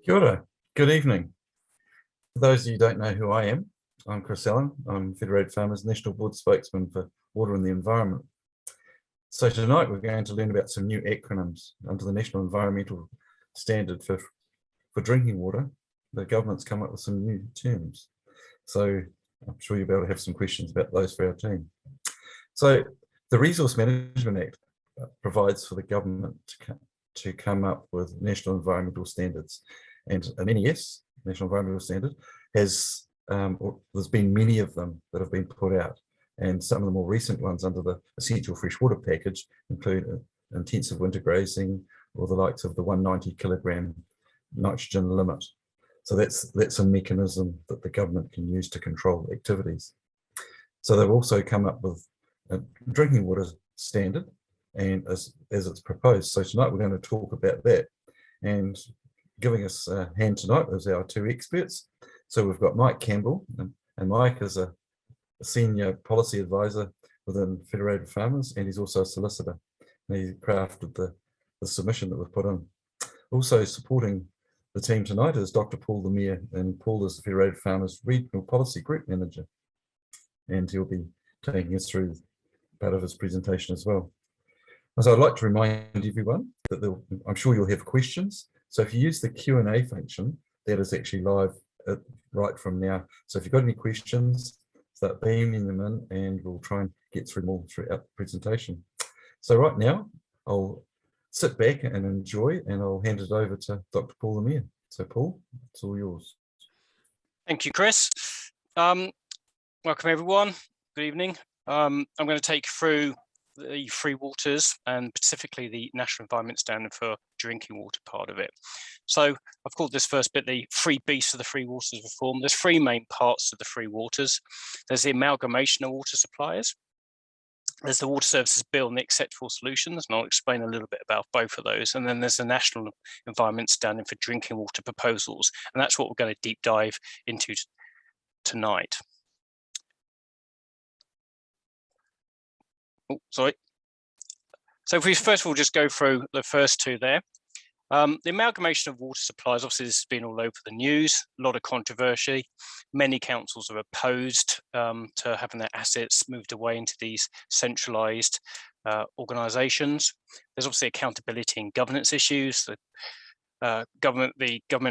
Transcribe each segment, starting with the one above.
Kia ora. Good evening. For those of you who don't know who I am, I'm Chris Allen. I'm Federated Farmers National Board Spokesman for Water and the Environment. So tonight we're going to learn about some new acronyms under the National Environmental Standard for drinking water. The government's come up with some new terms. So I'm sure you'll be able to have some questions about those for our team. So the Resource Management Act provides for the government to come up with national environmental standards. And an NES, National Environmental Standard, there's been many of them that have been put out. And some of the more recent ones under the Essential Freshwater Package include intensive winter grazing or the likes of the 190 kilogram nitrogen limit. So that's a mechanism that the government can use to control activities. So they've also come up with a drinking water standard, and as it's proposed. So tonight we're going to talk about that. And giving us a hand tonight is our two experts. So we've got Mike Campbell, and Mike is a senior policy advisor within Federated Farmers, and he's also a solicitor. And he crafted the submission that we've put in. Also supporting the team tonight is Dr. Paul Miere, and Paul is the Federated Farmers Regional Policy Group Manager. And he'll be taking us through part of his presentation as well. So I'd like to remind everyone that I'm sure you'll have questions. So if you use the Q&A function, that is actually live right from now. So if you've got any questions, start beaming them in and we'll try and get through them all throughout the presentation. So right now, I'll sit back and enjoy, and I'll hand it over to Dr. Paul Miere. So Paul, it's all yours. Thank you, Chris. Welcome everyone. Good evening. I'm going to take you through the free waters and specifically the National Environment Standard for drinking water part of it. So I've called this first bit the free beast of the free waters reform. There's three main parts of the free waters. There's the amalgamation of water suppliers. There's the Water Services Bill and the acceptable solutions, and I'll explain a little bit about both of those. And then there's the National Environment Standard for drinking water proposals, and that's what we're going to deep dive into tonight. Oh, sorry. So if we first of all just go through the first two there. The amalgamation of water supplies, obviously this has been all over the news, a lot of controversy. Many councils are opposed to having their assets moved away into these centralised organisations. There's obviously accountability and governance issues. The government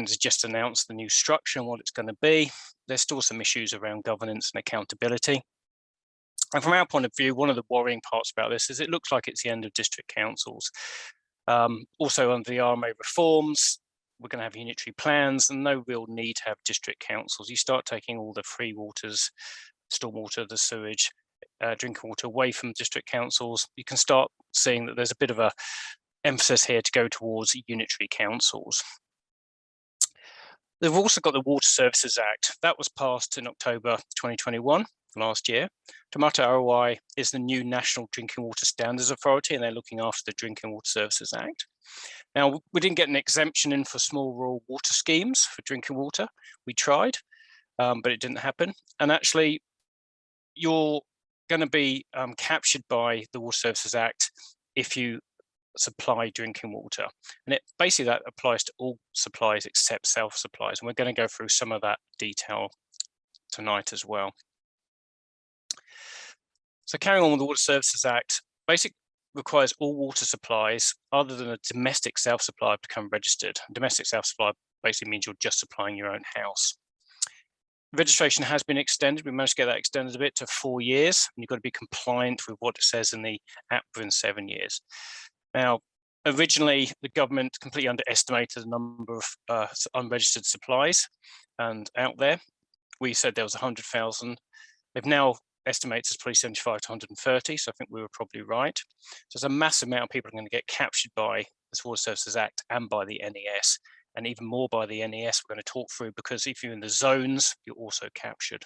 has just announced the new structure and what it's going to be. There's still some issues around governance and accountability. And from our point of view, one of the worrying parts about this is it looks like it's the end of district councils. Also under the RMA reforms, we're going to have unitary plans and no real need to have district councils. You start taking all the free waters, stormwater, the sewage, drinking water away from district councils, you can start seeing that there's a bit of a emphasis here to go towards unitary councils. They've also got the Water Services Act. That was passed in October 2021. Last year. Tomato ROI is the new National Drinking Water Standards Authority, and they're looking after the Drinking Water Services Act. Now, we didn't get an exemption in for small rural water schemes for drinking water. We tried, but it didn't happen. And actually, you're going to be captured by the Water Services Act if you supply drinking water. And basically that applies to all supplies except self-supplies. And we're going to go through some of that detail tonight as well. So carrying on with the Water Services Act, basically requires all water supplies other than a domestic self-supply to become registered. Domestic self-supply basically means you're just supplying your own house. Registration has been extended. We managed to get that extended a bit to 4 years, and you've got to be compliant with what it says in the Act within 7 years. Now, originally, the government completely underestimated the number of unregistered supplies and out there. We said there was 100,000. They've now estimates is probably 75 to 130, so I think we were probably right. So there's a massive amount of people are going to get captured by this Water Services Act and by the NES, and even more by the NES we're going to talk through, because if you're in the zones, you're also captured.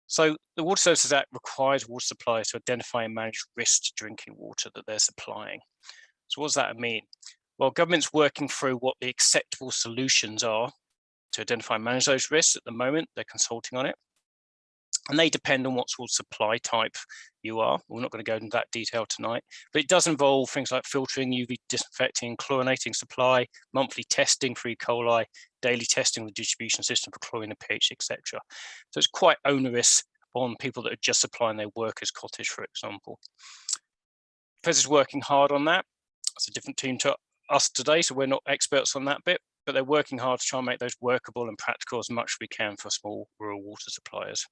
So the Water Services Act requires water suppliers to identify and manage risks to drinking water that they're supplying. So what does that mean? Well, government's working through what the acceptable solutions are to identify and manage those risks at the moment. They're consulting on it. and they depend on what sort of supply type you are. We're not going to go into that detail tonight, but it does involve things like filtering, UV disinfecting, chlorinating supply, monthly testing for E. coli, daily testing of the distribution system for chlorine and pH, etc. So it's quite onerous on people that are just supplying their workers' cottage, for example. Fez is working hard on that. It's a different team to us today, so we're not experts on that bit, but they're working hard to try and make those workable and practical as much as we can for small rural water suppliers.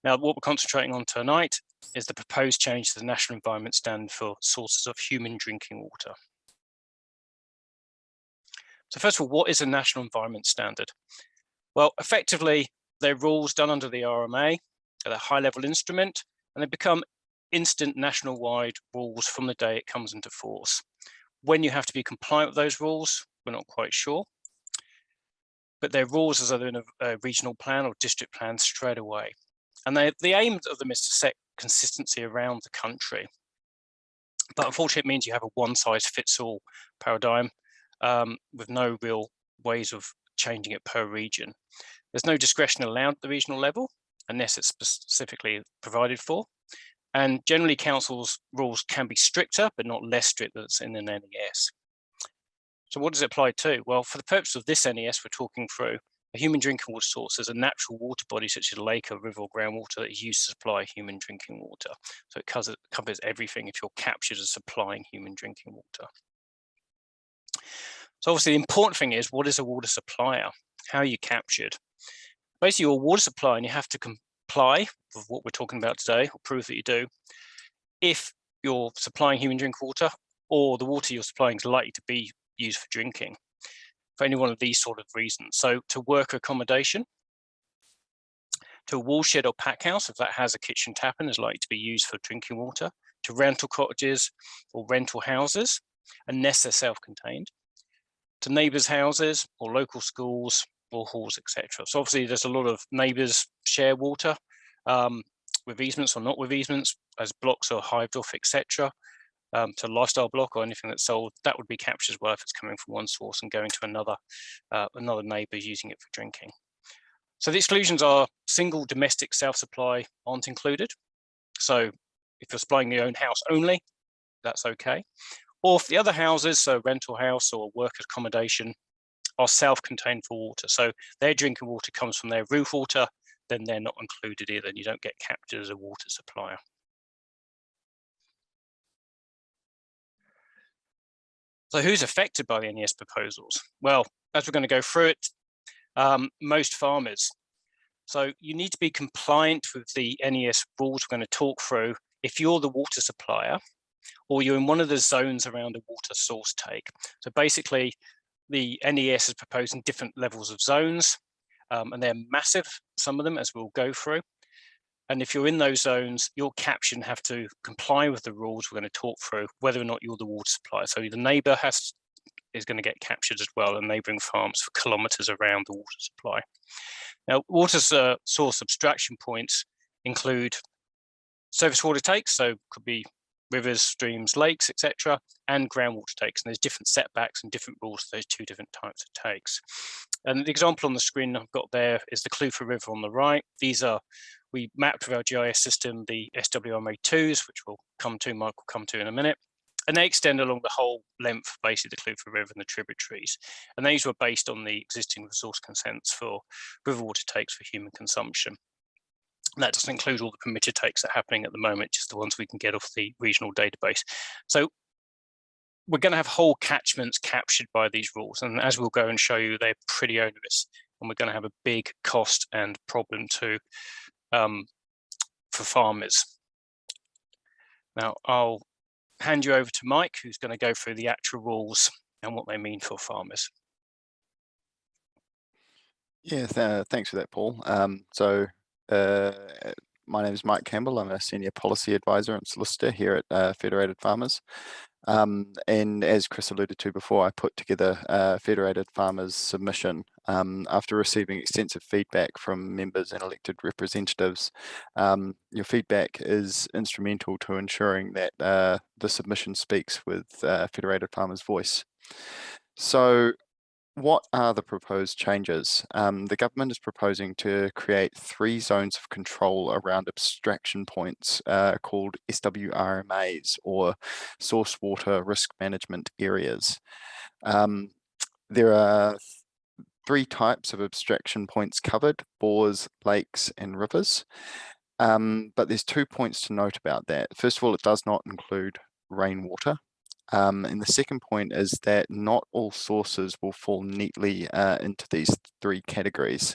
Now, what we're concentrating on tonight is the proposed change to the National Environment Standard for sources of human drinking water. So first of all, what is a National Environment Standard? Well, effectively, they're rules done under the RMA, at a high-level instrument, and they become instant national-wide rules from the day it comes into force. When you have to be compliant with those rules, we're not quite sure, but they're rules as though they're in a regional plan or district plan straight away. And the aim of them is to set consistency around the country. But unfortunately, it means you have a one-size-fits-all paradigm with no real ways of changing it per region. There's no discretion allowed at the regional level unless it's specifically provided for. And generally, councils' rules can be stricter, but not less strict than it's in an NES. So what does it apply to? Well, for the purpose of this NES we're talking through, a human drinking water source is a natural water body such as a lake, a river, or groundwater that is used to supply human drinking water. So it covers everything if you're captured as supplying human drinking water. So obviously the important thing is, what is a water supplier? How are you captured? Basically, you're a water supplier and you have to comply with what we're talking about today, or prove that you do, if you're supplying human drinking water or the water you're supplying is likely to be used for drinking, for any one of these sort of reasons. So to worker accommodation, to a wall shed or pack house, if that has a kitchen tap and is likely to be used for drinking water, to rental cottages or rental houses, unless they're self-contained, to neighbours' houses or local schools or halls, etc. So obviously there's a lot of neighbours share water with easements or not with easements, as blocks or hived off, etc. To lifestyle block or anything that's sold, that would be captured as well if it's coming from one source and going to another neighbour using it for drinking. So the exclusions are single domestic self-supply aren't included. So if you're supplying your own house only, that's okay. Or if the other houses, so rental house or worker accommodation, are self-contained for water, so their drinking water comes from their roof water, then they're not included either, and you don't get captured as a water supplier. So who's affected by the NES proposals? Well, as we're going to go through it, most farmers. So you need to be compliant with the NES rules we're going to talk through if you're the water supplier or you're in one of the zones around a water source take. So basically, the NES is proposing different levels of zones, and they're massive, some of them, as we'll go through. And if you're in those zones, you're captured and have to comply with the rules we're going to talk through, whether or not you're the water supplier. So the neighbour is going to get captured as well, and neighbouring farms for kilometres around the water supply. Now, water source abstraction points include surface water takes, so could be rivers, streams, lakes, etc., and groundwater takes. And there's different setbacks and different rules for those two different types of takes. And the example on the screen I've got there is the Clutha River on the right. We mapped with our GIS system the SWMA2s, which Mike will come to in a minute. And they extend along the whole length, basically, the Clutha River and the tributaries. And these were based on the existing resource consents for river water takes for human consumption. And that doesn't include all the permitted takes that are happening at the moment, just the ones we can get off the regional database. So we're going to have whole catchments captured by these rules. And as we'll go and show you, they're pretty onerous. And we're going to have a big cost and problem too for farmers. Now, I'll hand you over to Mike, who's going to go through the actual rules and what they mean for farmers. Yeah, thanks for that, Paul. My name is Mike Campbell. I'm a Senior Policy Advisor and Solicitor here at Federated Farmers. And as Chris alluded to before, I put together Federated Farmers submission after receiving extensive feedback from members and elected representatives. Your feedback is instrumental to ensuring that the submission speaks with Federated Farmers' voice. So what are the proposed changes? The government is proposing to create 3 zones of control around abstraction points called SWRMAs, or source water risk management areas. There are 3 types of abstraction points covered: bores, lakes, and rivers. But there's 2 points to note about that. First of all, it does not include rainwater. And the second point is that not all sources will fall neatly into these 3 categories.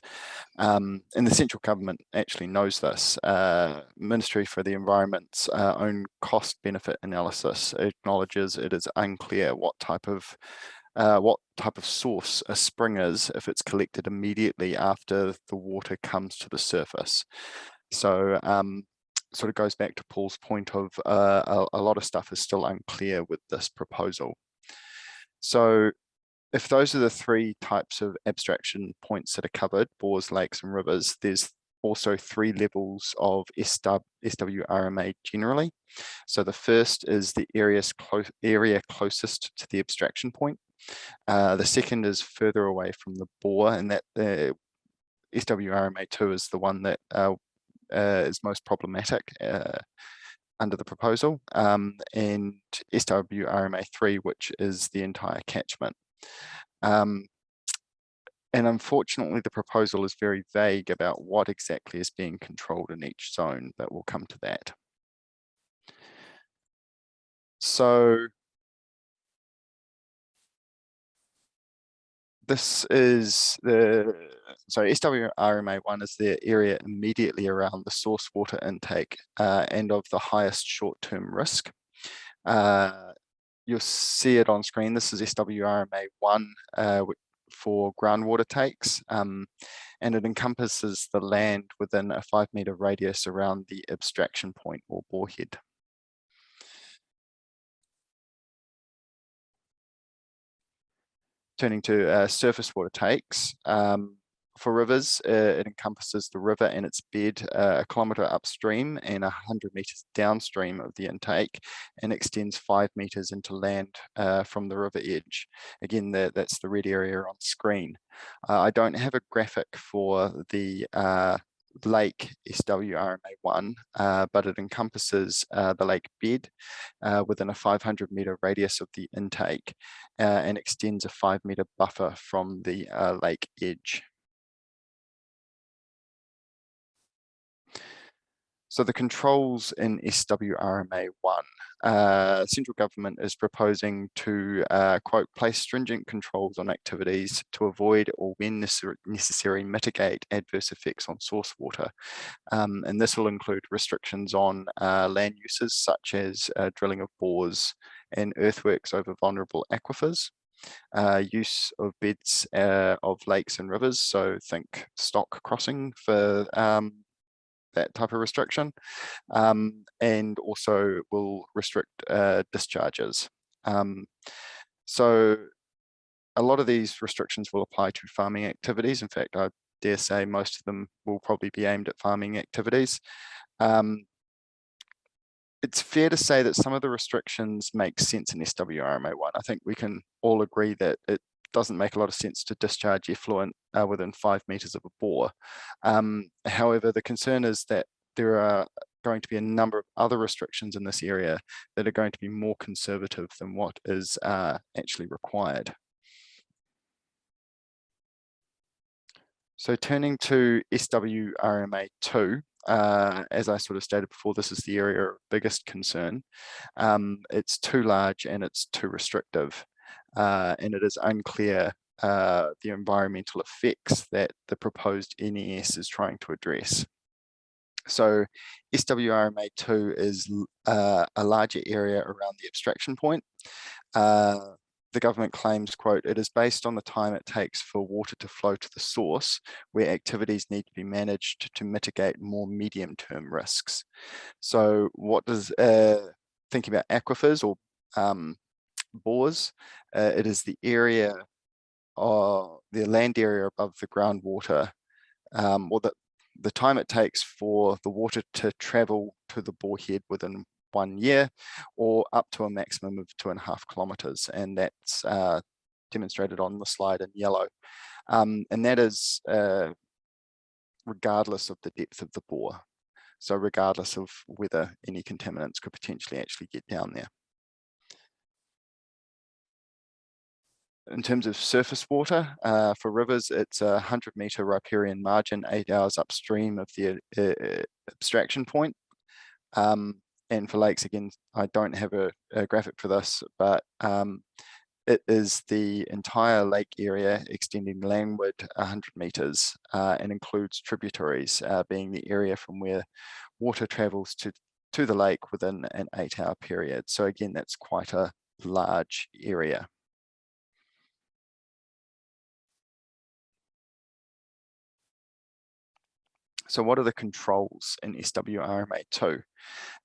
And the central government actually knows this. Ministry for the Environment's own cost-benefit analysis acknowledges it is unclear what type of source a spring is if it's collected immediately after the water comes to the surface. So sort of goes back to Paul's point of a lot of stuff is still unclear with this proposal. So if those are the 3 types of abstraction points that are covered, bores, lakes, and rivers, there's also 3 levels of SWRMA generally. So the first is the area closest to the abstraction point. The second is further away from the bore, and that SWRMA2 is the one that is most problematic under the proposal, and SWRMA3, which is the entire catchment. And unfortunately, the proposal is very vague about what exactly is being controlled in each zone, but we'll come to that. So this is SWRMA1 is the area immediately around the source water intake and of the highest short-term risk. You'll see it on screen. This is SWRMA1 for groundwater takes, and it encompasses the land within a 5-meter radius around the abstraction point or borehead. Turning to surface water takes, for rivers, it encompasses the river and its bed a kilometre upstream and 100 metres downstream of the intake, and extends 5 metres into land from the river edge. Again, that's the red area on screen. I don't have a graphic for the lake SWRMA1, but it encompasses the lake bed within a 500-metre radius of the intake and extends a 5-metre buffer from the lake edge. So the controls in SWRMA1, central government is proposing to, quote, place stringent controls on activities to avoid or when necessary mitigate adverse effects on source water. And this will include restrictions on land uses such as drilling of bores and earthworks over vulnerable aquifers. Use of beds of lakes and rivers, so think stock crossing for that type of restriction, and also will restrict discharges. So a lot of these restrictions will apply to farming activities. In fact, I dare say most of them will probably be aimed at farming activities. It's fair to say that some of the restrictions make sense in SWRMA1. I think we can all agree that it doesn't make a lot of sense to discharge effluent within 5 meters of a bore. However, the concern is that there are going to be a number of other restrictions in this area that are going to be more conservative than what is actually required. So turning to SWRMA2, as I sort of stated before, this is the area of biggest concern. It's too large and it's too restrictive. And it is unclear the environmental effects that the proposed NES is trying to address. So SWRMA2 is a larger area around the abstraction point. The government claims, quote, it is based on the time it takes for water to flow to the source, where activities need to be managed to mitigate more medium-term risks. So what does, thinking about aquifers or bores, it is the area or the land area above the groundwater, or the time it takes for the water to travel to the borehead within 1 year, or up to a maximum of 2.5 kilometres, and that's demonstrated on the slide in yellow. And that is regardless of the depth of the bore. So regardless of whether any contaminants could potentially actually get down there. In terms of surface water, for rivers, it's a 100-metre riparian margin, 8 hours upstream of the abstraction point. And for lakes, again, I don't have a graphic for this, but it is the entire lake area extending landward 100 metres and includes tributaries, being the area from where water travels to the lake within an 8-hour period. So again, that's quite a large area. So what are the controls in SWRMA2?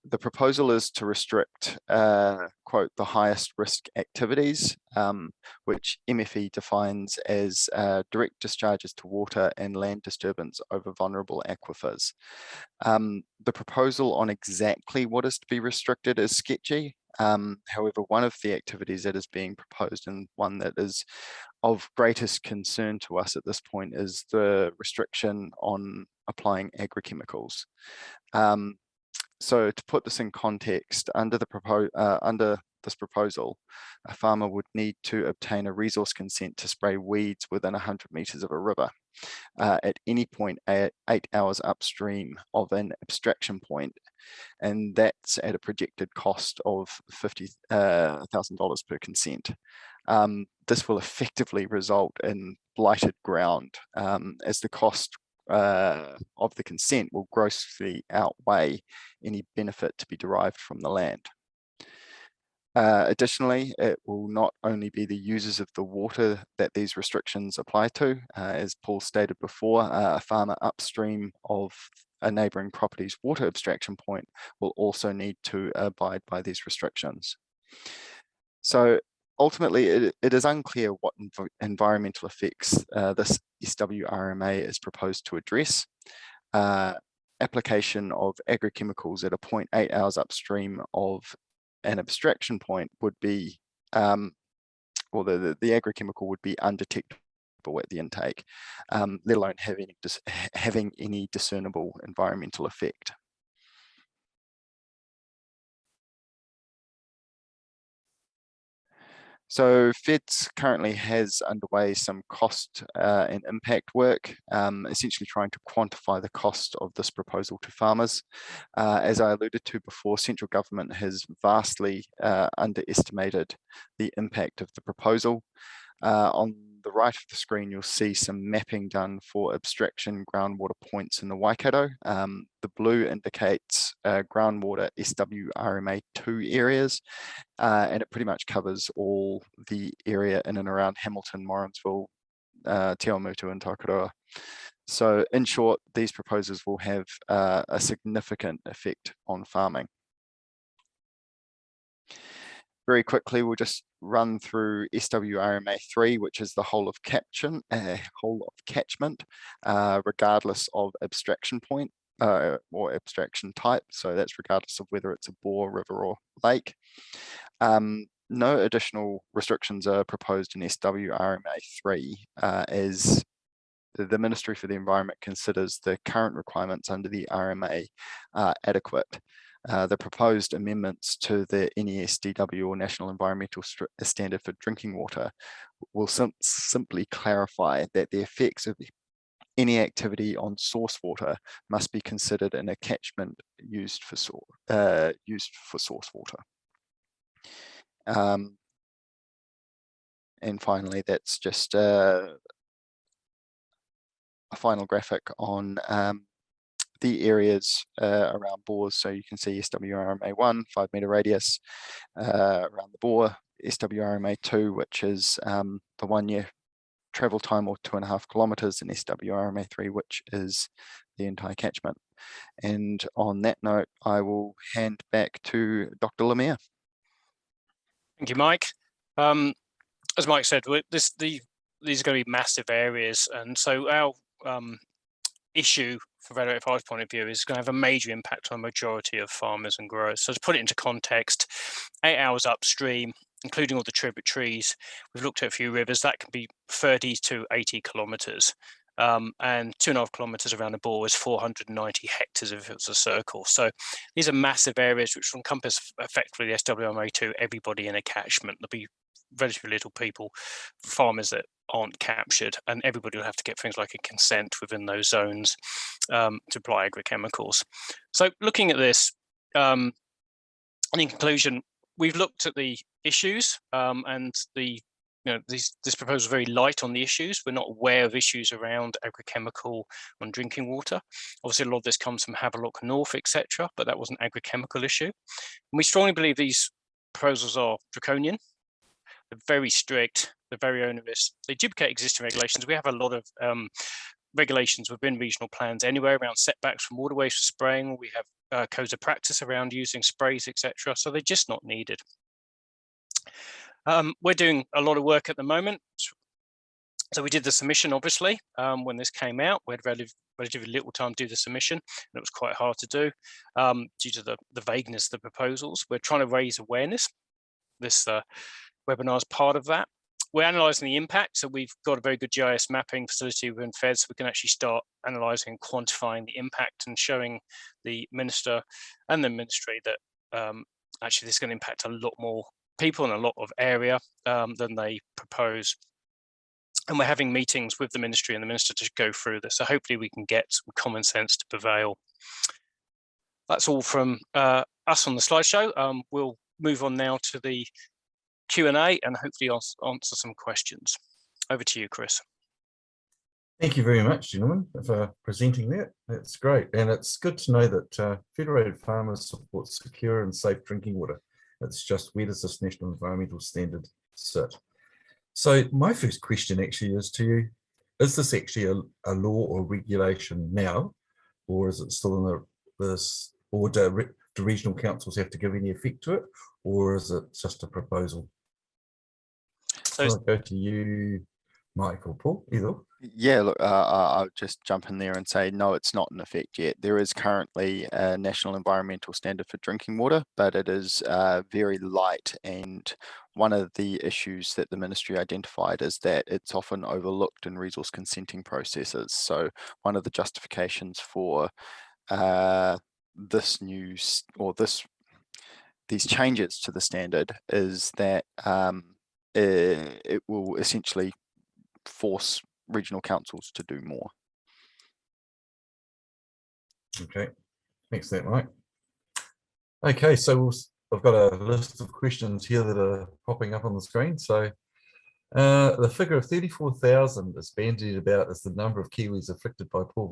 The proposal is to restrict, quote, the highest risk activities, which MFE defines as direct discharges to water and land disturbance over vulnerable aquifers. The proposal on exactly what is to be restricted is sketchy. However, one of the activities that is being proposed, and one that is of greatest concern to us at this point, is the restriction on applying agrochemicals. So to put this in context, under this proposal, a farmer would need to obtain a resource consent to spray weeds within 100 metres of a river at any point 8 hours upstream of an abstraction point, and that's at a projected cost of $50,000 per consent. This will effectively result in blighted ground, as the cost of the consent will grossly outweigh any benefit to be derived from the land. Additionally, it will not only be the users of the water that these restrictions apply to. As Paul stated before, a farmer upstream of a neighbouring property's water abstraction point will also need to abide by these restrictions. So ultimately, it is unclear what environmental effects this SWRMA is proposed to address. Application of agrochemicals at a point 8 hours upstream of an abstraction point would be, well, the agrochemical would be undetectable at the intake, let alone having any discernible environmental effect. So FEDS currently has underway some cost and impact work, essentially trying to quantify the cost of this proposal to farmers. As I alluded to before, central government has vastly underestimated the impact of the proposal. On the right of the screen, you'll see some mapping done for abstraction groundwater points in the Waikato. The blue indicates groundwater SWRMA2 areas, and it pretty much covers all the area in and around Hamilton, Morrinsville, Te Awamutu and Takaroa. So in short, these proposals will have a significant effect on farming. Very quickly, we'll just run through SWRMA3, which is the whole of catchment, regardless of abstraction point or abstraction type. So that's regardless of whether it's a bore, river, or lake. No additional restrictions are proposed in SWRMA3 as the Ministry for the Environment considers the current requirements under the RMA adequate. The proposed amendments to the NES-DW, or National Environmental Standard for Drinking Water, will simply clarify that the effects of any activity on source water must be considered in a catchment used for source water. And finally, that's just a final graphic on the areas around bores. So you can see SWRMA1, 5 metre radius around the bore, SWRMA2, which is the 1 year travel time or 2.5 kilometres, and SWRMA3, which is the entire catchment. And on that note, I will hand back to Dr. Miere. Thank you, Mike. As Mike said, these are going to be massive areas, and so our issue from Federated Farmers' point of view is going to have a major impact on a majority of farmers and growers. So to put it into context, 8 hours upstream including all the tributaries. We've looked at a few rivers that can be 30 to 80 kilometres. And 2.5 kilometres around the bore is 490 hectares if it was a circle. So these are massive areas which will encompass effectively the SWMA2, everybody in a catchment. There'll be relatively little people, farmers that aren't captured, and everybody will have to get things like a consent within those zones to apply agrochemicals. So looking at this, and in conclusion, we've looked at the issues and this proposal is very light on the issues. We're not aware of issues around agrochemical on drinking water. Obviously, a lot of this comes from Havelock North, etc., but that was an agrochemical issue. And we strongly believe these proposals are draconian. They're very strict. They're very onerous. They duplicate existing regulations. We have a lot of regulations within regional plans anyway around setbacks from waterways for spraying. We have codes of practice around using sprays, etc. So they're just not needed. We're doing a lot of work at the moment. So we did the submission, obviously, when this came out. We had relatively little time to do the submission, and it was quite hard to do due to the vagueness of the proposals. We're trying to raise awareness. This webinar is part of that. We're analysing the impact, so we've got a very good GIS mapping facility within Fed, so we can actually start analysing and quantifying the impact and showing the Minister and the Ministry that actually this is going to impact a lot more people in a lot of area than they propose. And we're having meetings with the Ministry and the Minister to go through this. So hopefully we can get some common sense to prevail. That's all from us on the slideshow. We'll move on now to the Q&A and hopefully answer some questions. Over to you, Chris. Thank you very much, gentlemen, for presenting that. That's great. And it's good to know that Federated Farmers support secure and safe drinking water. It's just, where does this national environmental standard sit? So my first question actually is to you, is this actually a law or regulation now, or is it still in this, or do regional councils have to give any effect to it, or is it just a proposal? So I'll go to you, Mike or Paul, either. Yeah, look, I'll just jump in there and say, no, it's not in effect yet. There is currently a national environmental standard for drinking water, but it is very light. And one of the issues that the ministry identified is that it's often overlooked in resource consenting processes. So one of the justifications for these changes to the standard is that it will essentially force regional councils to do more. Okay, thanks for that, Mike. Okay, so I've got a list of questions here that are popping up on the screen. So the figure of 34,000 is bandied about as the number of Kiwis afflicted by poor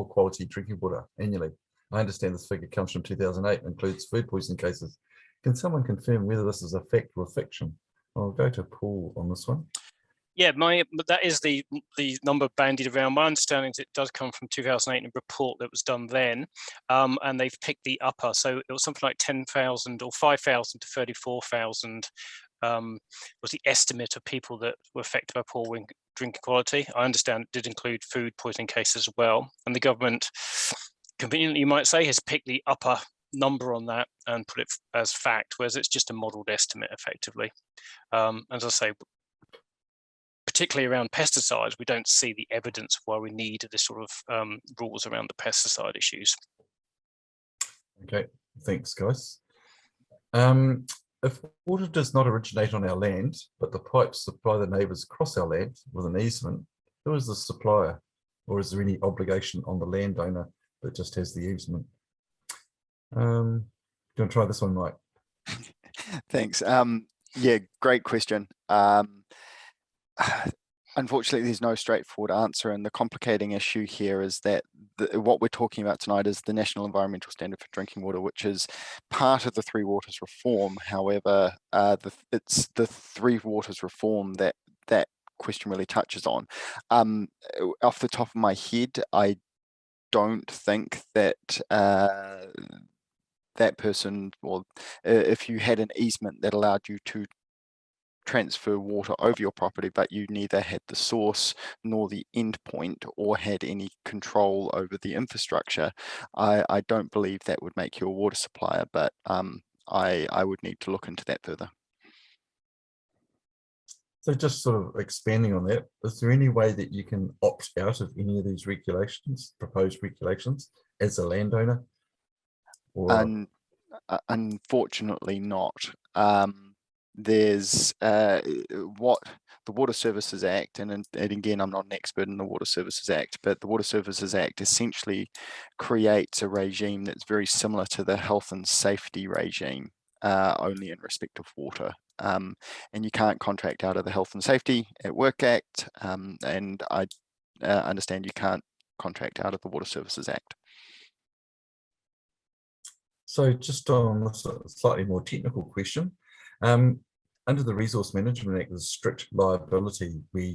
quality drinking water annually. I understand this figure comes from 2008 and includes food poisoning cases. Can someone confirm whether this is a fact or fiction? I'll go to Paul on this one. Yeah, that is the number bandied around. My understanding is it does come from 2008, a report that was done then, and they've picked the upper. So it was something like 10,000 or 5,000 to 34,000 was the estimate of people that were affected by poor drinking quality. I understand it did include food poisoning cases as well. And the government, conveniently, you might say, has picked the upper number on that and put it as fact, whereas it's just a modelled estimate, effectively. As I say, particularly around pesticides, we don't see the evidence of why we need this sort of rules around the pesticide issues. Okay, thanks, guys. If water does not originate on our land, but the pipes supply the neighbours across our land with an easement, who is the supplier? Or is there any obligation on the landowner that just has the easement? Do you want to try this one, Mike? Thanks. Yeah, great question. Unfortunately, there's no straightforward answer, and the complicating issue here is that what we're talking about tonight is the National Environmental Standard for Drinking Water, which is part of the Three Waters Reform. However, it's the Three Waters Reform that question really touches on. Off the top of my head, I don't think that that person, or if you had an easement that allowed you to transfer water over your property, but you neither had the source nor the end point or had any control over the infrastructure, I don't believe that would make you a water supplier, but I would need to look into that further. So just sort of expanding on that, is there any way that you can opt out of any of these regulations, proposed regulations, as a landowner? Or Unfortunately not. There's what the Water Services Act, and again, I'm not an expert in the Water Services Act, but the Water Services Act essentially creates a regime that's very similar to the health and safety regime, only in respect of water. And you can't contract out of the Health and Safety at Work Act, and I understand you can't contract out of the Water Services Act. so just on a slightly more technical question, under the Resource Management Act, there's strict liability where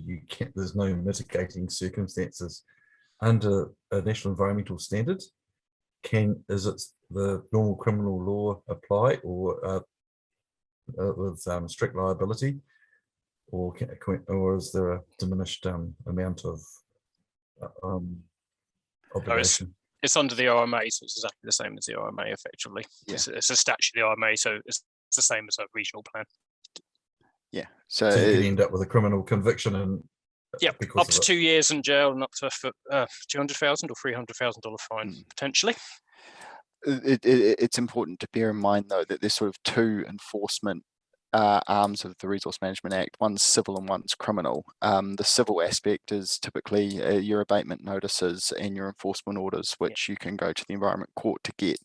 there's no mitigating circumstances. Under a national environmental standard, is it the normal criminal law apply, or with strict liability, or is there a diminished amount of obligation? It's under the RMA, so it's exactly the same as the RMA effectively. Yeah. It's a statute of the RMA, so it's the same as a regional plan. Yeah, So you could end up with a criminal conviction and up to 2 years in jail and up to $200,000 or $300,000 fine potentially. It's important to bear in mind though that there's sort of two enforcement arms of the Resource Management Act. One's civil and one's criminal. The civil aspect is typically your abatement notices and your enforcement orders, which you can go to the Environment Court to get.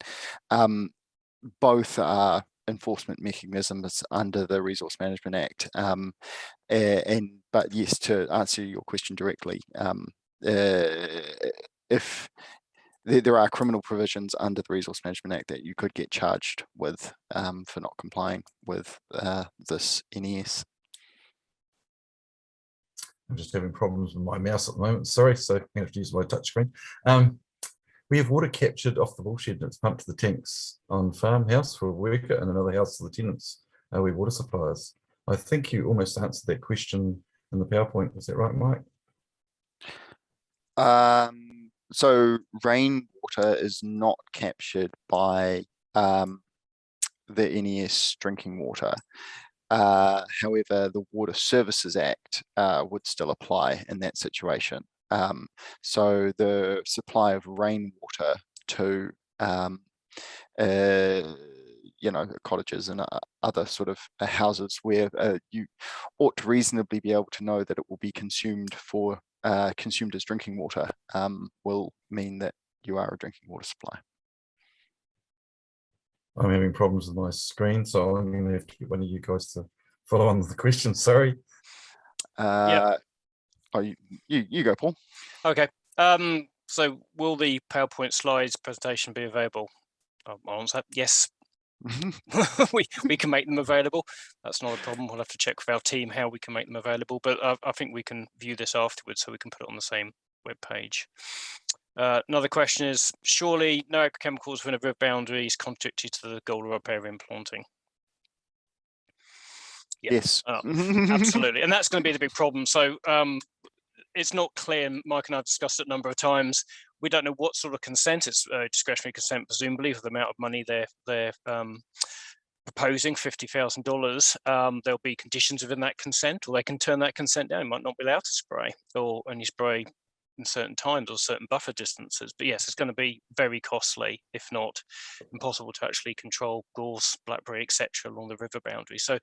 Both are enforcement mechanisms under the Resource Management Act. But yes, to answer your question directly, if there are criminal provisions under the Resource Management Act that you could get charged with for not complying with this NES. I'm just having problems with my mouse at the moment. Sorry, so I'm going to have to use my touchscreen. We have water captured off the woolshed and it's pumped to the tanks on farmhouse for a worker and another house for the tenants. Are we water suppliers? I think you almost answered that question in the PowerPoint. Is that right, Mike? So rainwater is not captured by the NES drinking water. However, the Water Services Act would still apply in that situation. So the supply of rainwater to cottages and other sort of houses where you ought to reasonably be able to know that it will be consumed as drinking water will mean that you are a drinking water supply. I'm having problems with my screen, so I'm going to have to get one of you guys to follow on with the question. Sorry. You go, Paul. Okay. So will the PowerPoint slides presentation be available? I'll answer yes. we can make them available. That's not a problem. We'll have to check with our team how we can make them available, but I think we can view this afterwards so we can put it on the same web page. Another question is, surely no agrochemicals within a river boundaries contradictory to the goal of riparian planting? Yeah, yes. Absolutely. And that's going to be the big problem. So it's not clear, Mike and I have discussed it a number of times. We don't know what sort of consent. It's discretionary consent, presumably, for the amount of money they're proposing, $50,000. There'll be conditions within that consent, or they can turn that consent down. It might not be allowed to spray, or only spray in certain times or certain buffer distances. But yes, it's going to be very costly, if not impossible, to actually control gorse, blackberry, etc. along the river boundary. So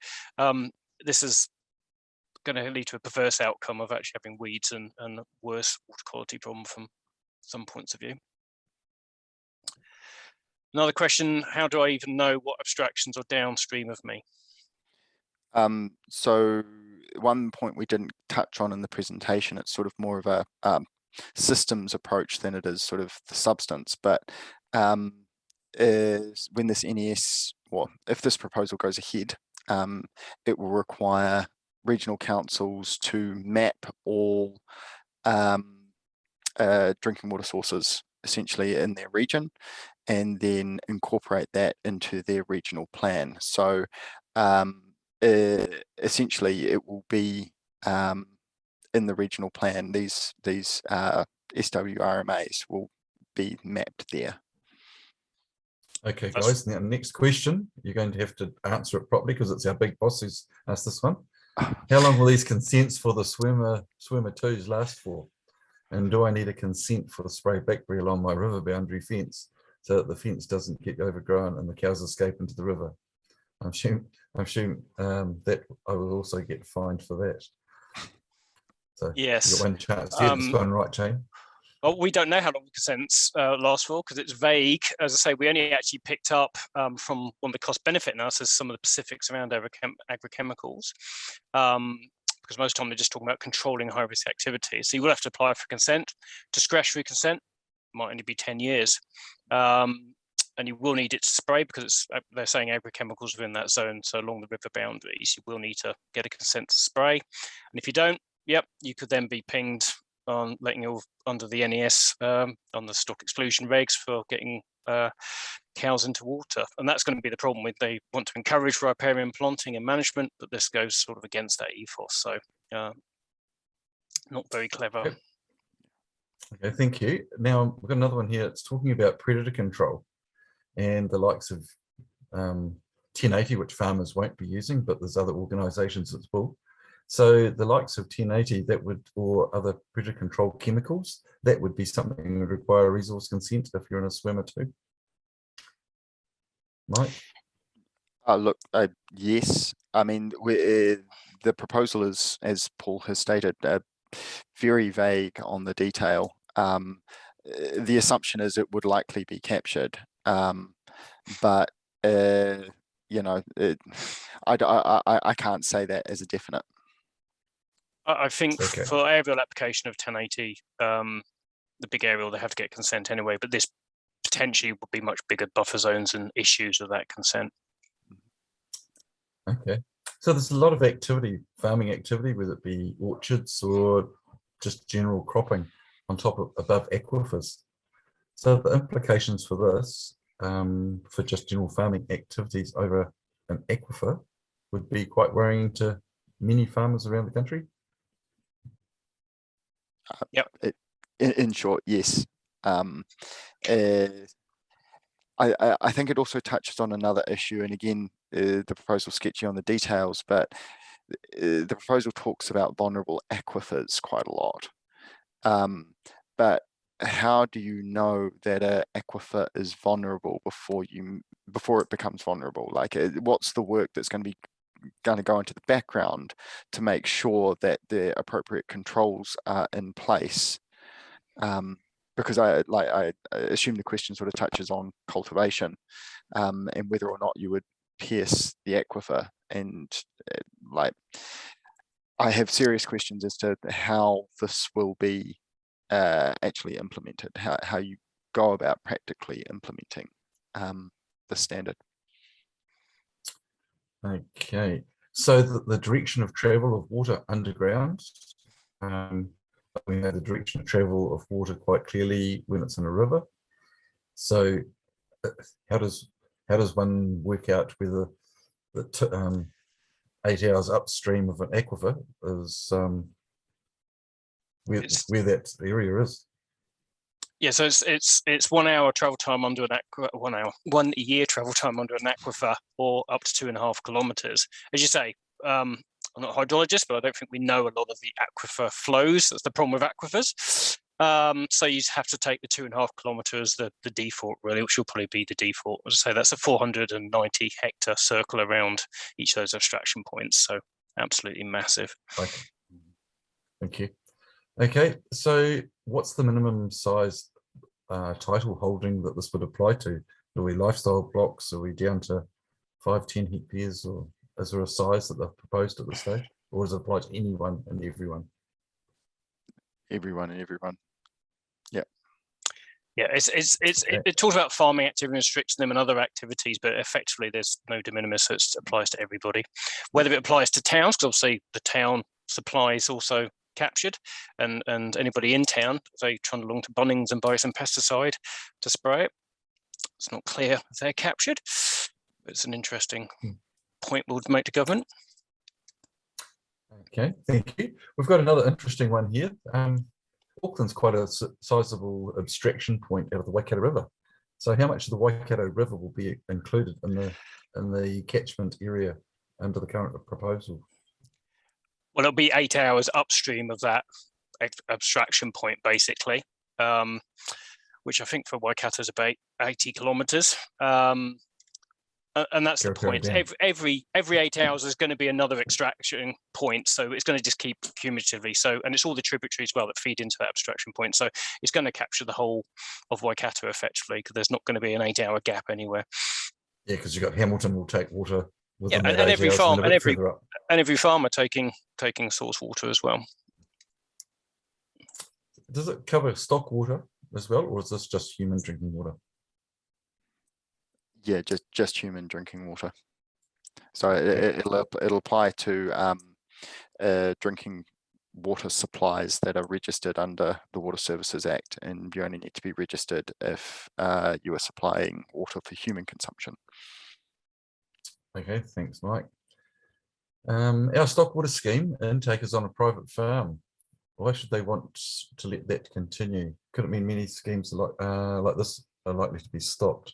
this is going to lead to a perverse outcome of actually having weeds and worse water quality problem from some points of view. Another question, how do I even know what abstractions are downstream of me? So one point we didn't touch on in the presentation, it's sort of more of a systems approach than it is sort of the substance, but when this NES, well, if this proposal goes ahead, it will require regional councils to map all drinking water sources essentially in their region and then incorporate that into their regional plan. So essentially it will be in the regional plan, these SWRMAs will be mapped there. Okay, guys, now next question, you're going to have to answer it properly because it's our big boss who's asked this one. How long will these consents for the swimmer twos last for? And do I need a consent for the spray blackberry along my river boundary fence so that the fence doesn't get overgrown and the cows escape into the river? I'm assuming that I will also get fined for that. So Yes. you've got one chance to get this one right, Jane. Well, we don't know how long the consents last for because it's vague. As I say, we only actually picked up from one of the cost-benefit analysis some of the specifics around agrochemicals, because most of the time they're just talking about controlling high-risk activities. So you will have to apply for consent. Discretionary consent might only be 10 years. And you will need it to spray because they're saying agrochemicals within that zone. So along the river boundaries, you will need to get a consent to spray. And if you don't, yep, you could then be pinged on letting you under the NES on the stock exclusion regs for getting cows into water. And that's going to be the problem with they want to encourage riparian planting and management, but this goes sort of against that ethos. So not very clever. Yep. Okay, thank you. Now we've got another one here. It's talking about predator control and the likes of 1080, which farmers won't be using, but there's other organisations that will. So the likes of 1080 that would, or other predator control chemicals, that would be something that would require a resource consent if you're in a swimmer too. Mike? Look, yes. I mean, the proposal is, as Paul has stated, very vague on the detail. The assumption is it would likely be captured, but you know, I can't say that as a definite. I think Okay. for aerial application of 1080, the big aerial, they have to get consent anyway, but this potentially would be much bigger buffer zones and issues with that consent. Okay. So there's a lot of activity, farming activity, whether it be orchards or just general cropping on top of above aquifers. So the implications for this, for just general farming activities over an aquifer would be quite worrying to many farmers around the country. Yep. In short, yes. I think it also touches on another issue, and again, the proposal sketchy on the details, but the proposal talks about vulnerable aquifers quite a lot. But how do you know that an aquifer is vulnerable before it becomes vulnerable? Like, what's the work that's going to go into the background to make sure that the appropriate controls are in place? Because I assume the question sort of touches on cultivation, and whether or not you would pierce the aquifer, and like I have serious questions as to how this will be actually implemented, how you go about practically implementing the standard. Okay, so the direction of travel of water underground, we know the direction of travel of water quite clearly when it's in a river. So how does one work out whether the 8 hours upstream of an aquifer is where that area is? Yeah, so it's 1 hour travel time under an 1 year travel time under an aquifer, or up to 2.5 kilometers. As you say, I'm not a hydrologist, but I don't think we know a lot of the aquifer flows. That's the problem with aquifers. So you have to take the 2.5 kilometers, the default really, which will probably be the default. As I say, that's a 490 hectare circle around each of those abstraction points. So absolutely massive. Okay. Thank you. Okay, so what's the minimum size title holding that this would apply to? Are we lifestyle blocks? Are we down to 5-10 hectares, or is there a size that they've proposed at this stage, or does it apply to anyone and everyone? Everyone and everyone. Yeah. Yeah, it talks about farming activity and restricting them and other activities, but effectively there's no de minimis, so it applies to everybody. Whether it applies to towns, because obviously the town supply is also captured, and anybody in town, say trying to along to Bunnings and buy some pesticide to spray it, it's not clear if they're captured. It's an interesting point we'll make to government. Okay, thank you. We've got another interesting one here. Auckland's quite a sizable abstraction point out of the Waikato River. So how much of the Waikato River will be included in the catchment area under the current proposal? Well, it'll be 8 hours upstream of that abstraction point, basically, which I think for Waikato is about 80 kilometres. And that's the point. Every 8 hours is going to be another extraction point, so it's going to just keep cumulatively. So, and it's all the tributaries as well that feed into that abstraction point. So it's going to capture the whole of Waikato effectively, because there's not going to be an 8 hour gap anywhere. Yeah, because you've got Hamilton will take water within and that 8 every hours farm and every farmer taking source water as well. Does it cover stock water as well, or is this just human drinking water? Yeah, just human drinking water. So it'll apply to drinking water supplies that are registered under the Water Services Act, and you only need to be registered if you are supplying water for human consumption. Okay, thanks, Mike. Our stock water scheme intake is on a private farm. Why should they want to let that continue? Could it mean many schemes like this are likely to be stopped?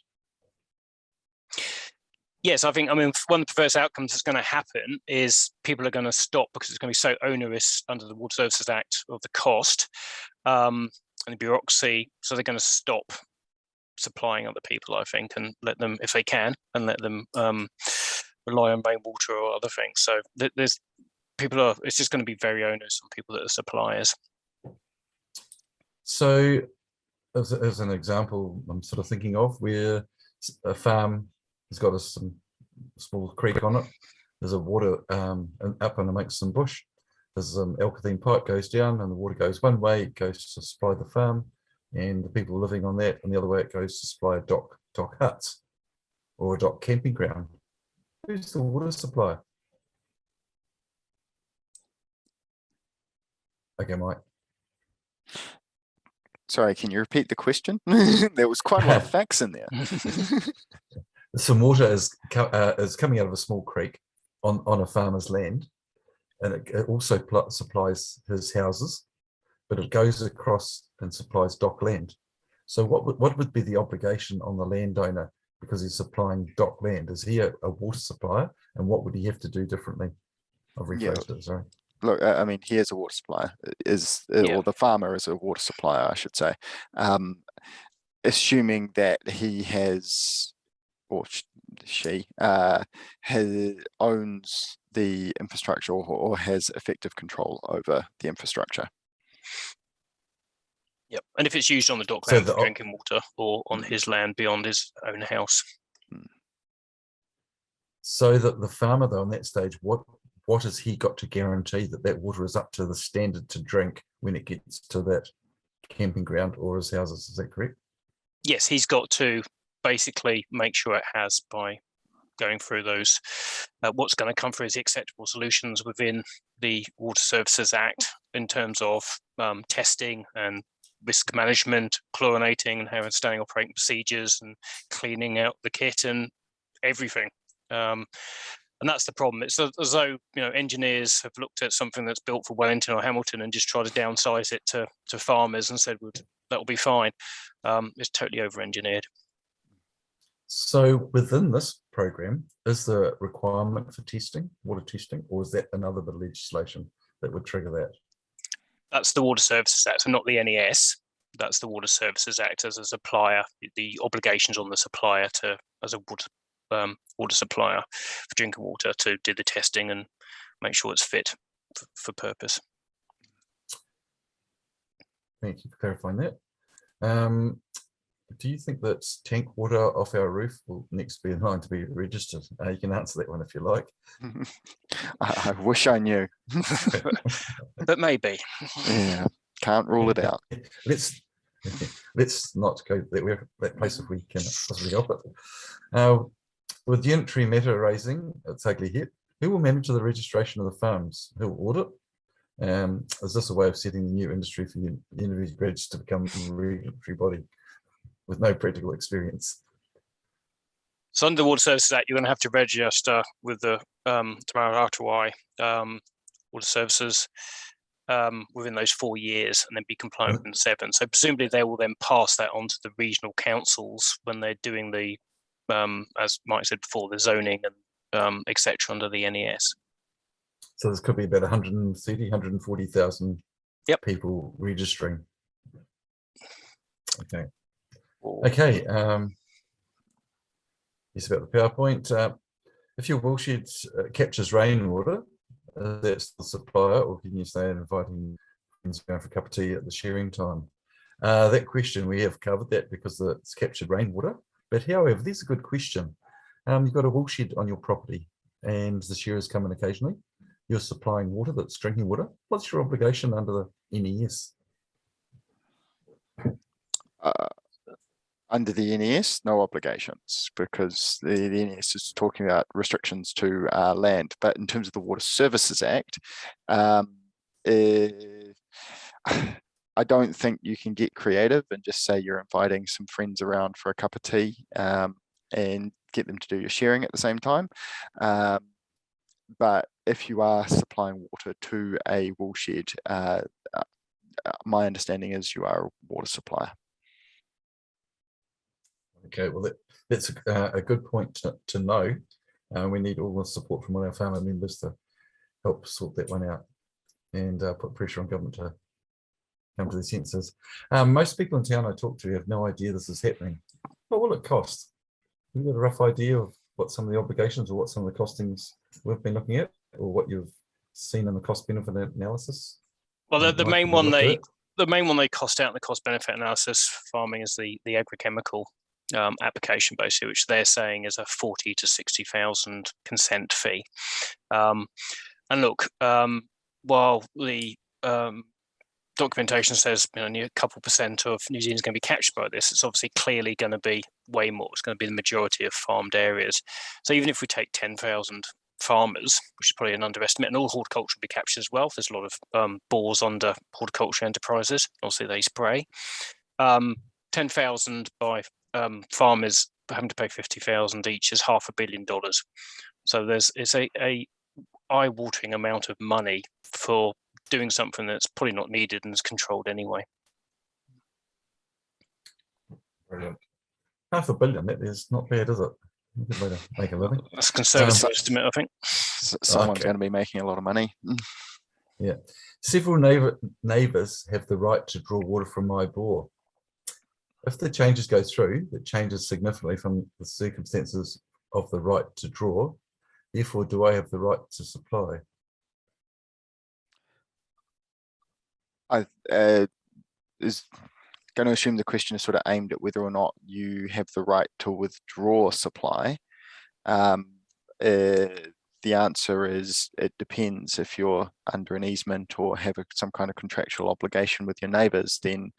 Yes, I mean, one of the first outcomes that's going to happen is people are going to stop because it's going to be so onerous under the Water Services Act of the cost and the bureaucracy. So they're going to stop supplying other people, I think, and let them, if they can, and let them rely on rainwater or other things. So it's just going to be very onerous on people that are suppliers. So as an example, I'm sort of thinking of where a farm has got a small creek on it. There's a water up and amongst some bush. There's an alkaline pipe goes down and the water goes one way, it goes to supply the farm and the people living on that, and the other way it goes to supply a dock huts or a dock camping ground. Who's the water supplier? Okay, Mike. Sorry, can you repeat the question? There was quite a lot of facts in there. Some water is coming out of a small creek on a farmer's land, and it also supplies his houses, but it goes across and supplies dock land. So what would be the obligation on the landowner because he's supplying dock land? Is he a water supplier, and what would he have to do differently? I've rephrased it, sorry. Look, I mean, he is a water supplier, or the farmer is a water supplier, I should say. Assuming that he has, or she owns the infrastructure or has effective control over the infrastructure. Yep, and if it's used on the dock land for drinking water or on his land beyond his own house. So that the farmer, though, on that stage, what has he got to guarantee that water is up to the standard to drink when it gets to that camping ground or his houses? Is that correct? Yes, he's got to basically make sure it has by going through those. What's going to come through is the acceptable solutions within the Water Services Act in terms of testing and risk management, chlorinating and how standing operating procedures and cleaning out the kit and everything. And that's the problem. It's as though engineers have looked at something that's built for Wellington or Hamilton and just tried to downsize it to farmers and said, well, that'll be fine. It's totally over-engineered. So within this program, is the requirement for testing, water testing, or is that another bit of legislation that would trigger that? That's the Water Services Act, so not the NES. That's the Water Services Act as a supplier. The obligations on the supplier as a water supplier for drinking water to do the testing and make sure it's fit for purpose. Thank you for clarifying that. Do you think that tank water off our roof will next be in line to be registered? You can answer that one if you like. I wish I knew. But maybe. Yeah, can't rule it out. Let's not go that place if we can possibly help it. With unitary matter raising, it's ugly hit. Who will manage the registration of the farms? Who will audit? Is this a way of setting the new industry for university graduates to become a regulatory body with no practical experience? So under the Water Services Act, you're going to have to register with the Water Services within those 4 years and then be compliant within 7. So presumably they will then pass that on to the regional councils when they're doing the, as Mike said before, the zoning and etc. under the NES. So this could be about 130, 140,000 Yep. people registering. Okay. Or- Okay. Yes, about the PowerPoint. If your woolshed captures rainwater, that's the supplier, or can you stay inviting friends around for a cup of tea at the shearing time? That question, we have covered that because it's captured rainwater. But however, there's a good question. You've got a woolshed on your property and the shearers come in occasionally. You're supplying water that's drinking water. What's your obligation under the NES? Under the NES, no obligations, because the NES is talking about restrictions to land. But in terms of the Water Services Act, I don't think you can get creative and just say you're inviting some friends around for a cup of tea and get them to do your shearing at the same time. But if you are supplying water to a woolshed, my understanding is you are a water supplier. Okay, well, that's a good point to know. We need all the support from all our farmer members to help sort that one out and put pressure on government to come to their senses. Most people in town I talk to have no idea this is happening. What will it cost? Have you got a rough idea of what some of the obligations or what some of the costings we've been looking at, or what you've seen in the cost benefit analysis? Well, the main one they cost out in the cost benefit analysis for farming is the agrochemical application, basically, which they're saying is a 40 to 60,000 consent fee. And look, while the documentation says a couple percent of New Zealand's going to be captured by this, it's obviously clearly going to be way more. It's going to be the majority of farmed areas. So even if we take 10,000 farmers, which is probably an underestimate, and all horticulture will be captured as well. There's a lot of bores under horticulture enterprises. Obviously, they spray. 10,000 by farmers having to pay 50,000 each is $500 million. So it's a eye-watering amount of money for doing something that's probably not needed and is controlled anyway. Brilliant. $500 million, that is not bad, is it? A good way to make a living. That's a conservative estimate, I think. Someone's going to be making a lot of money. Yeah. Several neighbours have the right to draw water from my bore. If the changes go through, it changes significantly from the circumstances of the right to draw. Therefore, do I have the right to supply? I is going to assume the question is sort of aimed at whether or not you have the right to withdraw supply. The answer is it depends. If you're under an easement or have some kind of contractual obligation with your neighbours, then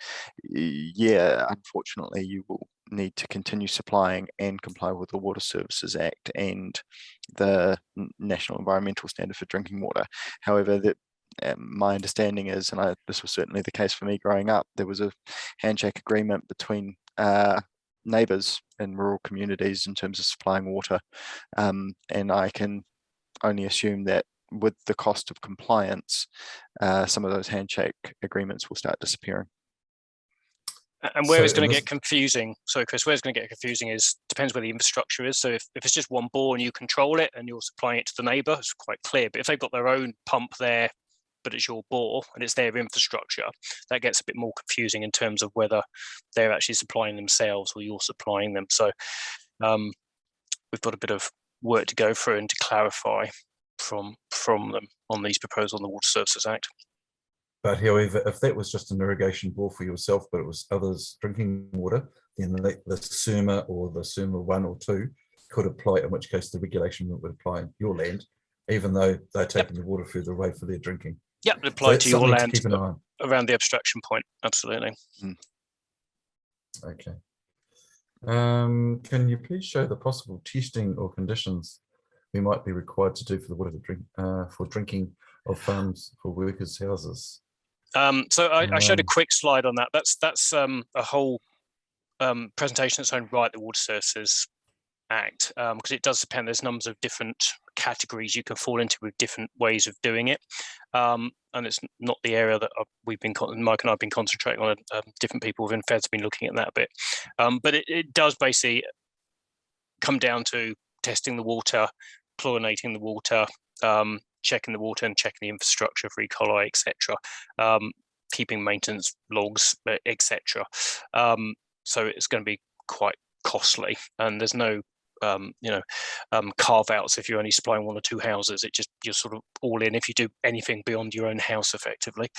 yeah, unfortunately you will need to continue supplying and comply with the Water Services Act and the National Environmental Standard for Drinking Water. However, my understanding is, and this was certainly the case for me growing up, there was a handshake agreement between neighbours in rural communities in terms of supplying water, and I can only assume that with the cost of compliance, some of those handshake agreements will start disappearing. And where it's going to get confusing, sorry Chris, where it's going to get confusing is, depends where the infrastructure is. So if it's just one bore and you control it and you're supplying it to the neighbour, it's quite clear. But if they've got their own pump there, but it's your bore and it's their infrastructure, that gets a bit more confusing in terms of whether they're actually supplying themselves or you're supplying them. So we've got a bit of work to go through and to clarify from them on these proposals on the Water Services Act. But however, if that was just an irrigation bore for yourself, but it was others drinking water, then the SUMA or the SUMA 1 or 2 could apply, in which case the regulation would apply in your land, even though they're taking the water further away for their drinking. Yeah, it apply to your land keep an eye on. Around the abstraction point, absolutely. Okay. Can you please show the possible testing or conditions we might be required to do for the water to drink, for drinking of farms for workers' houses? So I showed a quick slide on that. That's a whole presentation its own right, the Water Services Act, because it does depend. There's numbers of different categories you can fall into with different ways of doing it, and it's not the area that Mike and I've been concentrating on. Different people within Feds have been looking at that a bit, but it does basically come down to testing the water, chlorinating the water, checking the water and checking the infrastructure for E. coli, etc. Keeping maintenance logs, etc. So it's going to be quite costly, and there's no carve outs if you're only supplying 1 or 2 houses. It just, you're sort of all in if you do anything beyond your own house effectively.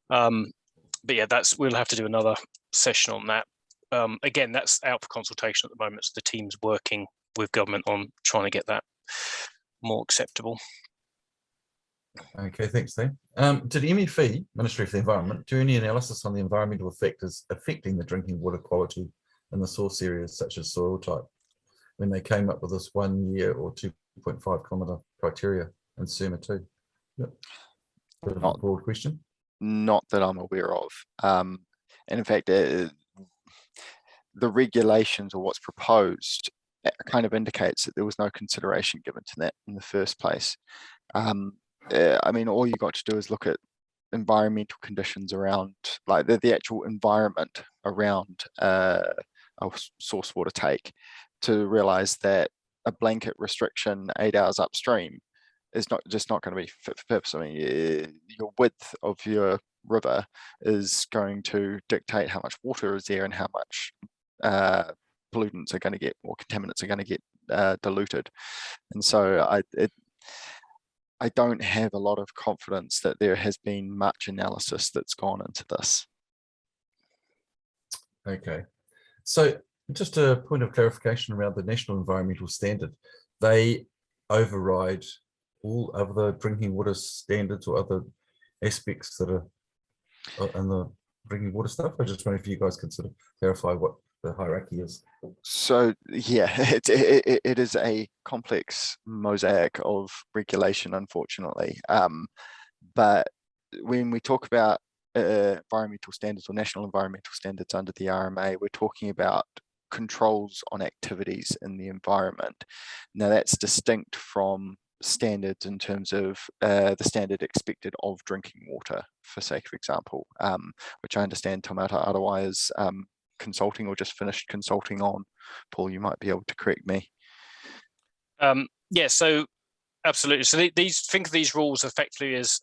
But yeah, we'll have to do another session on that. Again, that's out for consultation at the moment, so the team's working with government on trying to get that more acceptable. Okay, thanks, Steve. Did MEF, Ministry of the Environment, do any analysis on the environmental factors affecting the drinking water quality in the source areas such as soil type, when they came up with this 1 year or 2.5 kilometre criteria in SUMA 2? Yep. Bit of a broad question. Not that I'm aware of. And in fact, the regulations or what's proposed kind of indicates that there was no consideration given to that in the first place. I mean, all you got to do is look at environmental conditions around, like the actual environment around a source water take, to realize that a blanket restriction 8 hours upstream is not going to be fit for purpose. I mean, your width of your river is going to dictate how much water is there and how much pollutants are going to get, or contaminants are going to get diluted. And so I don't have a lot of confidence that there has been much analysis that's gone into this. Okay, so just a point of clarification around the National Environmental Standard. They override all other drinking water standards or other aspects that are in the drinking water stuff. I just wonder if you guys could sort of clarify what the hierarchy is. So yeah, it is a complex mosaic of regulation, unfortunately. But when we talk about environmental standards or national environmental standards under the RMA, we're talking about controls on activities in the environment. Now that's distinct from standards in terms of the standard expected of drinking water, for sake of example, which I understand Taumata Arawai is consulting or just finished consulting on. Paul, you might be able to correct me. Yeah, so absolutely. So think of these rules effectively as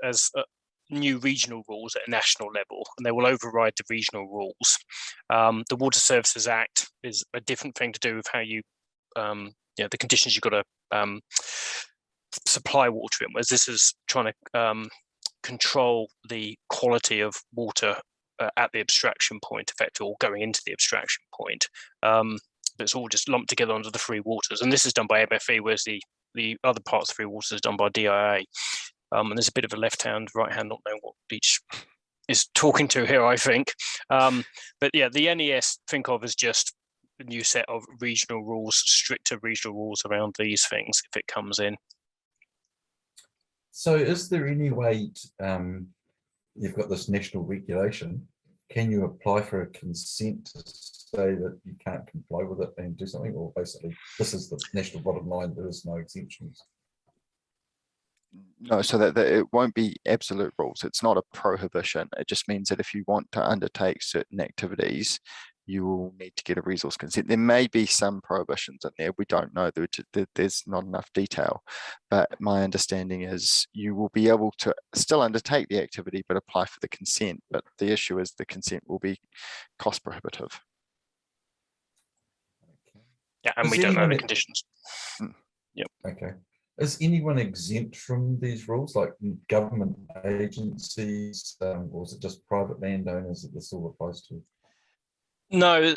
new regional rules at a national level, and they will override the regional rules. The Water Services Act is a different thing to do with how you, the conditions you've got to supply water in, whereas this is trying to control the quality of water at the abstraction point, effectively, or going into the abstraction point. But it's all just lumped together under the free waters, and this is done by MFE, whereas the other parts of free waters is done by DIA. And there's a bit of a left hand, right hand, not knowing what each is talking to here, I think. But yeah, the NES think of as just a new set of regional rules, stricter regional rules around these things if it comes in. So is there any way, you've got this national regulation, can you apply for a consent to say that you can't comply with it and do something, or basically this is the national bottom line, there is no exemptions? No, so that it won't be absolute rules. It's not a prohibition. It just means that if you want to undertake certain activities, you will need to get a resource consent. There may be some prohibitions in there. We don't know. There's not enough detail. But my understanding is you will be able to still undertake the activity, but apply for the consent. But the issue is the consent will be cost prohibitive. Yeah, and we don't know the conditions. Yep. Okay. Is anyone exempt from these rules, like government agencies, or is it just private landowners that this all applies to? No,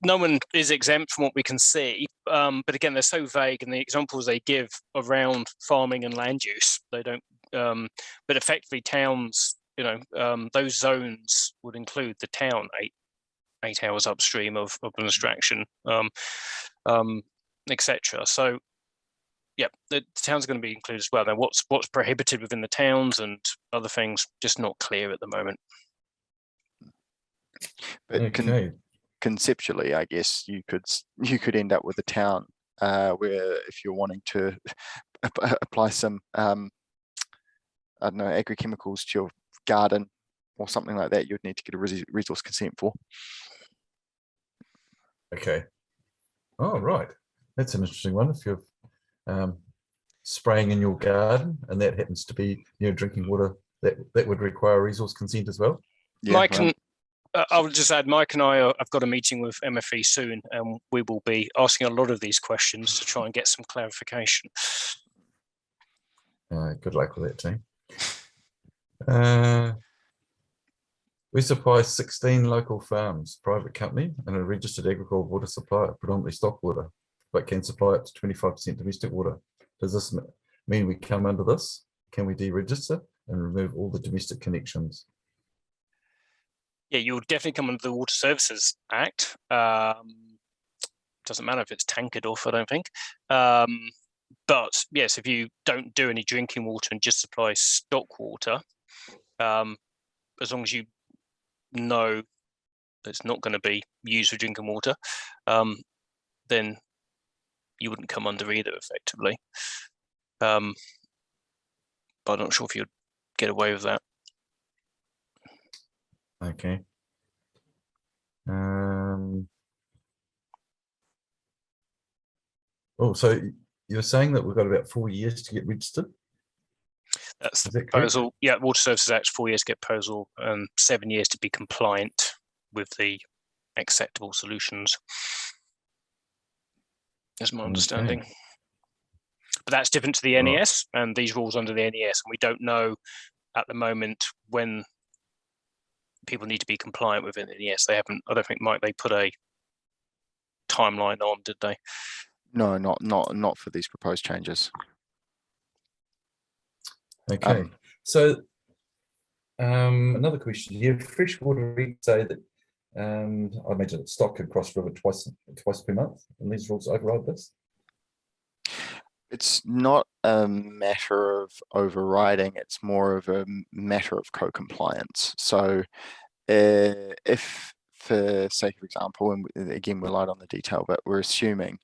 no one is exempt from what we can see. But again, they're so vague, and the examples they give around farming and land use, they don't. But effectively, towns, those zones would include the town 8 hours upstream of an extraction, etc. So. Yeah, the towns are going to be included as well. Now, what's prohibited within the towns and other things, just not clear at the moment. But okay. Conceptually, I guess you could end up with a town where if you're wanting to apply some I don't know, agrochemicals to your garden or something like that, you'd need to get a resource consent for. Okay. Oh, right. That's an interesting one. If you've spraying in your garden, and that happens to be drinking water, that would require resource consent as well. Yeah, Mike right. I'll just add, Mike and I have got a meeting with MFE soon, and we will be asking a lot of these questions to try and get some clarification. Good luck with that, team. We supply 16 local farms, private company, and a registered agricultural water supplier, predominantly stock water, but can supply up to 25% domestic water. Does this mean we come under this? Can we deregister and remove all the domestic connections? Yeah, you'll definitely come under the Water Services Act. Doesn't matter if it's tankered off, I don't think. But yes, if you don't do any drinking water and just supply stock water, as long as you know that it's not going to be used for drinking water, then you wouldn't come under either effectively. But I'm not sure if you'd get away with that. Okay. Oh, so you're saying that we've got about 4 years to get registered? That's Is the that correct? proposal. Yeah, Water Services Act, 4 years to get proposal, and 7 years to be compliant with the acceptable solutions. Is my understanding. Okay. But that's different to the Right. NES and these rules under the NES, and we don't know at the moment when people need to be compliant with it. NES, they haven't. I don't think, Mike, they put a timeline on, did they? No, not for these proposed changes. Okay. So another question here. Freshwater regs say that I imagine that stock could cross river twice per month, and these rules override this. It's not a matter of overriding, it's more of a matter of co-compliance. So if, for sake of example, and again, we're light on the detail, but we're assuming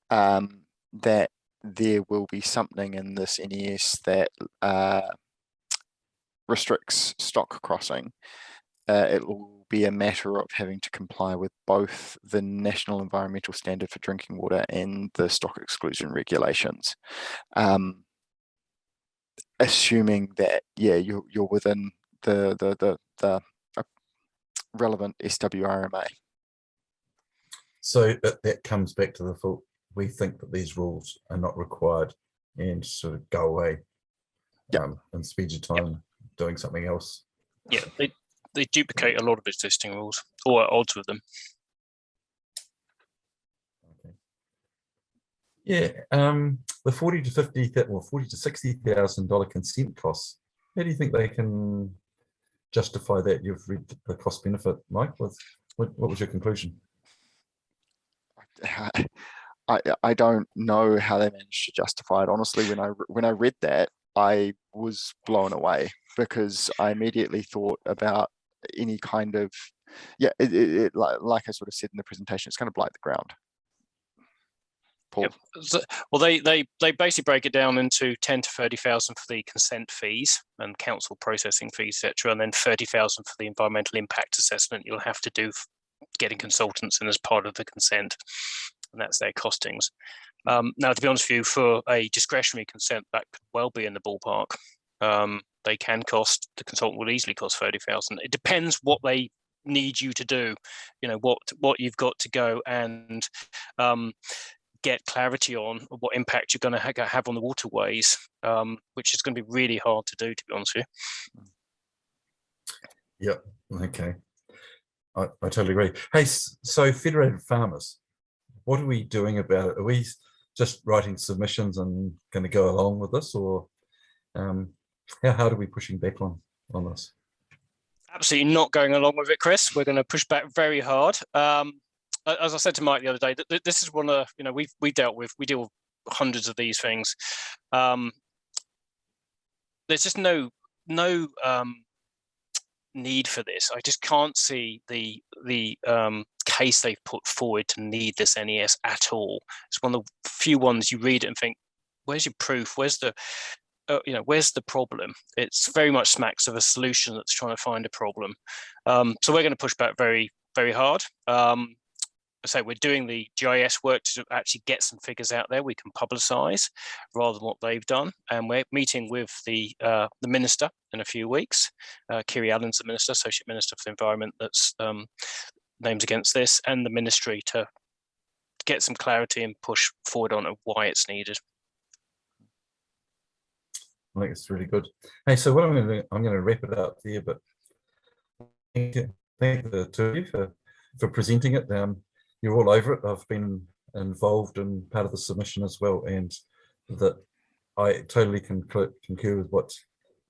that there will be something in this NES that restricts stock crossing, it will be a matter of having to comply with both the National Environmental Standard for Drinking Water and the stock exclusion regulations. Assuming that, yeah, you're within the relevant SWRMA. So that comes back to the fault. We think that these rules are not required and sort of go away. Yep. And spend your time doing something else. Yeah, they duplicate a lot of existing rules or at odds with them. Okay. Yeah, the 40 to 50, well, $40 to $60,000 consent costs. How do you think they can justify that? You've read the cost benefit, Mike. What was your conclusion? I don't know how they managed to justify it. Honestly, when I read that, I was blown away because I immediately thought about any kind of, like I sort of said in the presentation, it's going to blight the ground. Paul. Yep. So, well, they basically break it down into 10 to 30,000 for the consent fees and council processing fees, etc., and then 30,000 for the environmental impact assessment you'll have to do getting consultants in as part of the consent, and that's their costings. Now, to be honest with you, for a discretionary consent, that could well be in the ballpark. They can cost, the consultant will easily cost 30,000. It depends what they need you to do, what you've got to go and get clarity on what impact you're going to have on the waterways, which is going to be really hard to do, to be honest with you. Yep. Okay. I totally agree. Hey, so Federated Farmers, what are we doing about it? Are we just writing submissions and going to go along with this, or how hard are we pushing back on this? Absolutely not going along with it, Chris. We're going to push back very hard. As I said to Mike the other day, this is one of, we deal with hundreds of these things. There's just no need for this. I just can't see the case they've put forward to need this NES at all. It's one of the few ones you read it and think, where's your proof? Where's the where's the problem? It's very much smacks of a solution that's trying to find a problem. So we're going to push back very, very hard. say we're doing the GIS work to actually get some figures out there we can publicise rather than what they've done. And we're meeting with the minister in a few weeks. Kiri Allen's the minister, Associate Minister for the Environment, that's names against this, and the ministry to get some clarity and push forward on why it's needed. I think it's really good. Hey, so what I'm going to wrap it up there, but thank the two of you for presenting it. You're all over it. I've been involved in part of the submission as well, and that I totally concur with what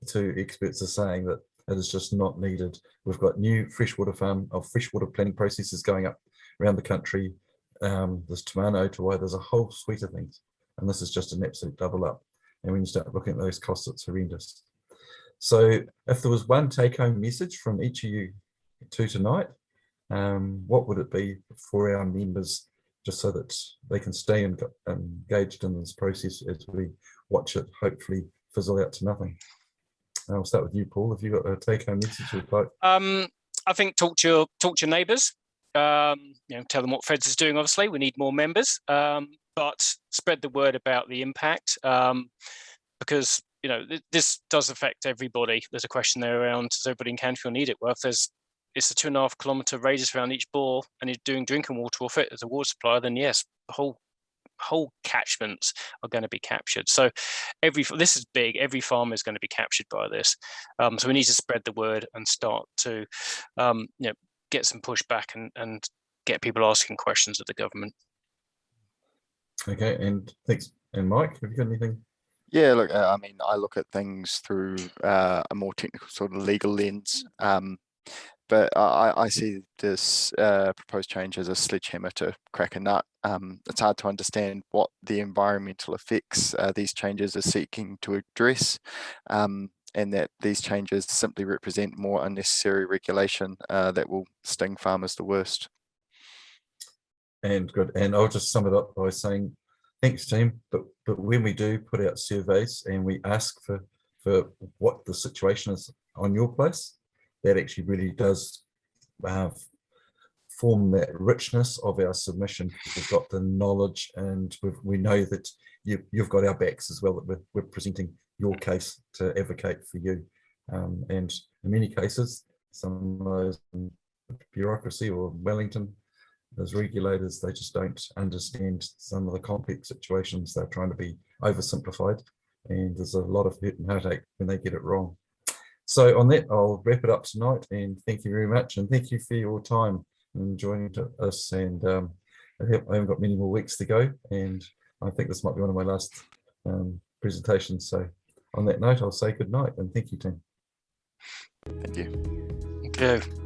the two experts are saying, that it is just not needed. We've got new freshwater planning processes going up around the country. There's Te Mano, Tawai, there's a whole suite of things, and this is just an absolute double up. And when you start looking at those costs, it's horrendous. So if there was one take-home message from each of you two tonight, what would it be for our members, just so that they can stay engaged in this process as we watch it hopefully fizzle out to nothing? I'll start with you, Paul. Have you got a take-home message you'd like? I think talk to your neighbours. Tell them what Feds is doing. Obviously, we need more members, but spread the word about the impact, because this does affect everybody. There's a question there around, does everybody in Canterville need it? Well, if it's a 2.5 kilometre radius around each bore and you're doing drinking water off it as a water supplier, then yes, the whole catchments are going to be captured. So this is big. Every farm is going to be captured by this. So we need to spread the word and start to get some pushback and get people asking questions of the government. Okay, and thanks. And Mike, have you got anything? Yeah, look, I mean, I look at things through a more technical sort of legal lens. But I see this proposed change as a sledgehammer to crack a nut. It's hard to understand what the environmental effects these changes are seeking to address, and that these changes simply represent more unnecessary regulation that will sting farmers the worst. And good. And I'll just sum it up by saying, thanks, team. But when we do put out surveys and we ask for what the situation is on your place, that actually really does form that richness of our submission. We've got the knowledge, and we know that you've got our backs as well, that we're presenting your case to advocate for you. And in many cases, some of those bureaucracy or Wellington, those regulators, they just don't understand some of the complex situations. They're trying to be oversimplified, and there's a lot of hurt and heartache when they get it wrong. So on that, I'll wrap it up tonight, and thank you very much, and thank you for your time and joining us. And I haven't got many more weeks to go, and I think this might be one of my last presentations. So on that note, I'll say good night and thank you, team. Thank you. Thank you.